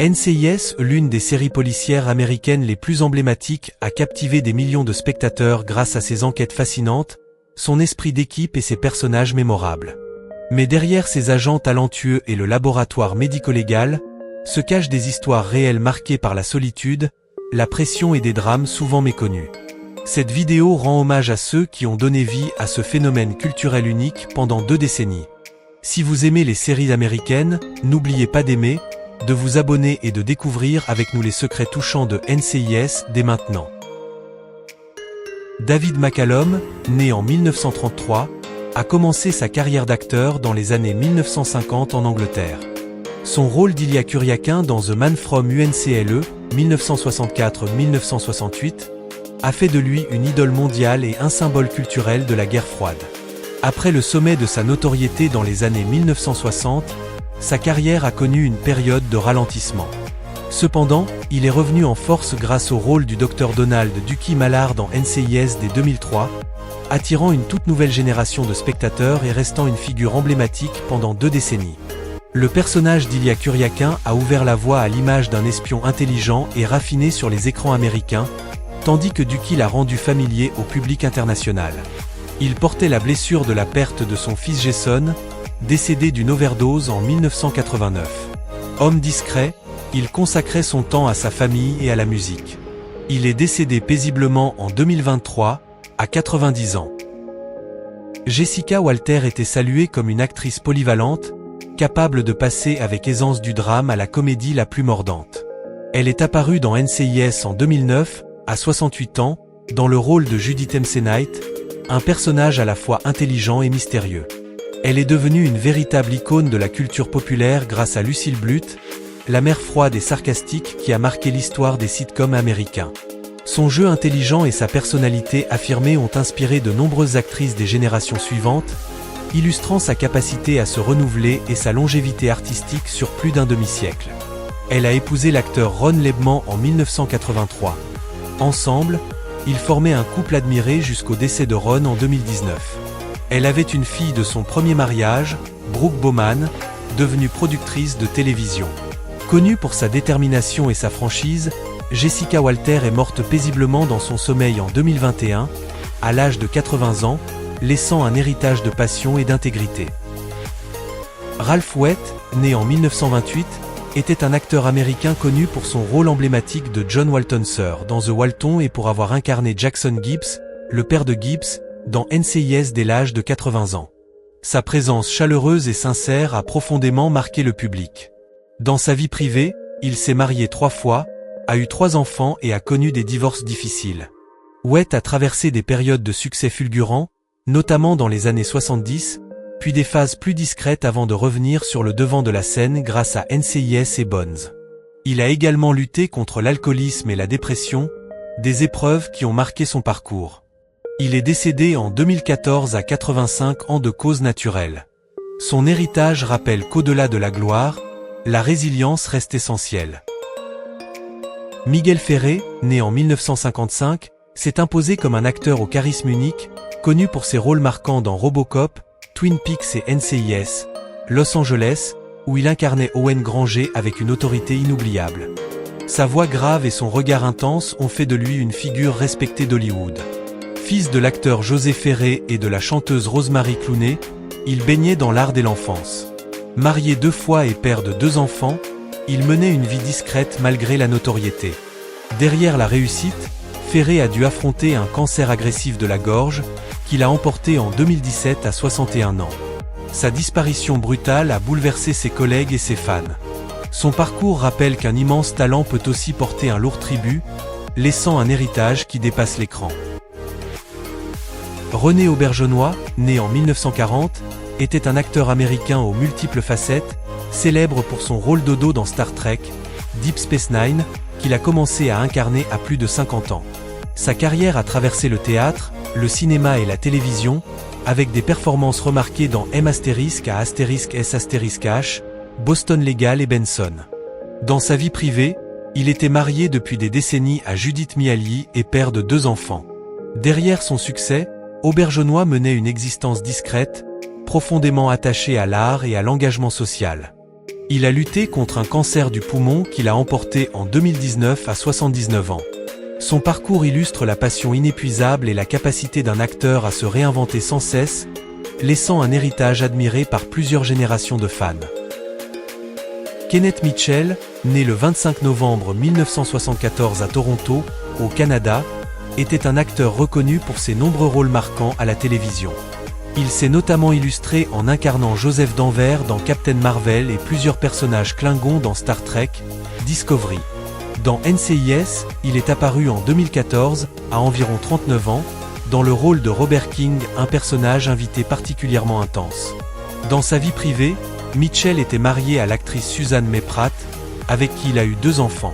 NCIS, l'une des séries policières américaines les plus emblématiques, a captivé des millions de spectateurs grâce à ses enquêtes fascinantes, son esprit d'équipe et ses personnages mémorables. Mais derrière ces agents talentueux et le laboratoire médico-légal, se cachent des histoires réelles marquées par la solitude, la pression et des drames souvent méconnus. Cette vidéo rend hommage à ceux qui ont donné vie à ce phénomène culturel unique pendant 2 décennies. Si vous aimez les séries américaines, n'oubliez pas d'aimer, de vous abonner et de découvrir avec nous les secrets touchants de NCIS dès maintenant. David McCallum, né en 1933, a commencé sa carrière d'acteur dans les années 1950 en Angleterre. Son rôle d'Ilya Kuryakin dans The Man from UNCLE, 1964-1968, a fait de lui une idole mondiale et un symbole culturel de la guerre froide. Après le sommet de sa notoriété dans les années 1960, sa carrière a connu une période de ralentissement. Cependant, il est revenu en force grâce au rôle du Dr Donald Ducky Mallard dans NCIS dès 2003, attirant une toute nouvelle génération de spectateurs et restant une figure emblématique pendant 2 décennies. Le personnage d'Ilya Kuryakin a ouvert la voie à l'image d'un espion intelligent et raffiné sur les écrans américains, tandis que Ducky l'a rendu familier au public international. Il portait la blessure de la perte de son fils Jason, décédé d'une overdose en 1989. Homme discret, il consacrait son temps à sa famille et à la musique. Il est décédé paisiblement en 2023, à 90 ans. Jessica Walter était saluée comme une actrice polyvalente, capable de passer avec aisance du drame à la comédie la plus mordante. Elle est apparue dans NCIS en 2009, à 68 ans, dans le rôle de Judy Temsenite, un personnage à la fois intelligent et mystérieux. Elle est devenue une véritable icône de la culture populaire grâce à Lucille Bluth, la mère froide et sarcastique qui a marqué l'histoire des sitcoms américains. Son jeu intelligent et sa personnalité affirmée ont inspiré de nombreuses actrices des générations suivantes, illustrant sa capacité à se renouveler et sa longévité artistique sur plus d'un demi-siècle. Elle a épousé l'acteur Ron Lebman en 1983. Ensemble, ils formaient un couple admiré jusqu'au décès de Ron en 2019. Elle avait une fille de son premier mariage, Brooke Bowman, devenue productrice de télévision. Connue pour sa détermination et sa franchise, Jessica Walter est morte paisiblement dans son sommeil en 2021, à l'âge de 80 ans, laissant un héritage de passion et d'intégrité. Ralph Waite, né en 1928, était un acteur américain connu pour son rôle emblématique de John Walton Sr. dans The Walton et pour avoir incarné Jackson Gibbs, le père de Gibbs, dans NCIS dès l'âge de 80 ans. Sa présence chaleureuse et sincère a profondément marqué le public. Dans sa vie privée, il s'est marié 3 fois, a eu 3 enfants et a connu des divorces difficiles. Waite a traversé des périodes de succès fulgurants, notamment dans les années 70, puis des phases plus discrètes avant de revenir sur le devant de la scène grâce à NCIS et Bones. Il a également lutté contre l'alcoolisme et la dépression, des épreuves qui ont marqué son parcours. Il est décédé en 2014 à 85 ans de cause naturelle. Son héritage rappelle qu'au-delà de la gloire, la résilience reste essentielle. Miguel Ferré, né en 1955, s'est imposé comme un acteur au charisme unique, connu pour ses rôles marquants dans Robocop, Twin Peaks et NCIS, Los Angeles, où il incarnait Owen Granger avec une autorité inoubliable. Sa voix grave et son regard intense ont fait de lui une figure respectée d'Hollywood. Fils de l'acteur José Ferré et de la chanteuse Rosemary Clooney, il baignait dans l'art de l'enfance. Marié 2 fois et père de 2 enfants, il menait une vie discrète malgré la notoriété. Derrière la réussite, Ferré a dû affronter un cancer agressif de la gorge, qu'il a emporté en 2017 à 61 ans. Sa disparition brutale a bouleversé ses collègues et ses fans. Son parcours rappelle qu'un immense talent peut aussi porter un lourd tribut, laissant un héritage qui dépasse l'écran. René Auberjonois, né en 1940, était un acteur américain aux multiples facettes, célèbre pour son rôle Dodo dans Star Trek, Deep Space Nine, qu'il a commencé à incarner à plus de 50 ans. Sa carrière a traversé le théâtre, le cinéma et la télévision, avec des performances remarquées dans M** à *S**H, Boston Legal et Benson. Dans sa vie privée, il était marié depuis des décennies à Judith Miali et père de 2 enfants. Derrière son succès, Auberjonois menait une existence discrète, profondément attaché à l'art et à l'engagement social. Il a lutté contre un cancer du poumon qu'il a emporté en 2019 à 79 ans. Son parcours illustre la passion inépuisable et la capacité d'un acteur à se réinventer sans cesse, laissant un héritage admiré par plusieurs générations de fans. Kenneth Mitchell, né le 25 novembre 1974 à Toronto, au Canada, était un acteur reconnu pour ses nombreux rôles marquants à la télévision. Il s'est notamment illustré en incarnant Joseph Danvers dans Captain Marvel et plusieurs personnages Klingons dans Star Trek, Discovery. Dans NCIS, il est apparu en 2014, à environ 39 ans, dans le rôle de Robert King, un personnage invité particulièrement intense. Dans sa vie privée, Mitchell était marié à l'actrice Suzanne May Pratt, avec qui il a eu 2 enfants.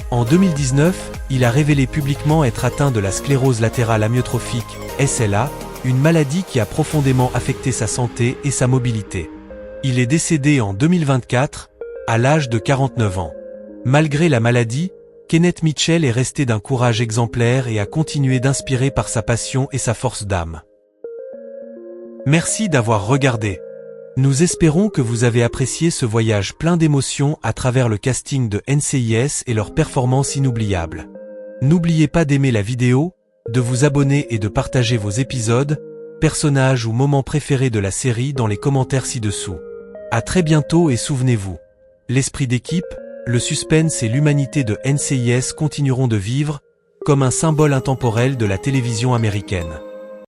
En 2019, il a révélé publiquement être atteint de la sclérose latérale amyotrophique, SLA, une maladie qui a profondément affecté sa santé et sa mobilité. Il est décédé en 2024, à l'âge de 49 ans. Malgré la maladie, Kenneth Mitchell est resté d'un courage exemplaire et a continué d'inspirer par sa passion et sa force d'âme. Merci d'avoir regardé. Nous espérons que vous avez apprécié ce voyage plein d'émotions à travers le casting de NCIS et leurs performances inoubliables. N'oubliez pas d'aimer la vidéo, de vous abonner et de partager vos épisodes, personnages ou moments préférés de la série dans les commentaires ci-dessous. À très bientôt et souvenez-vous, l'esprit d'équipe, le suspense et l'humanité de NCIS continueront de vivre, comme un symbole intemporel de la télévision américaine.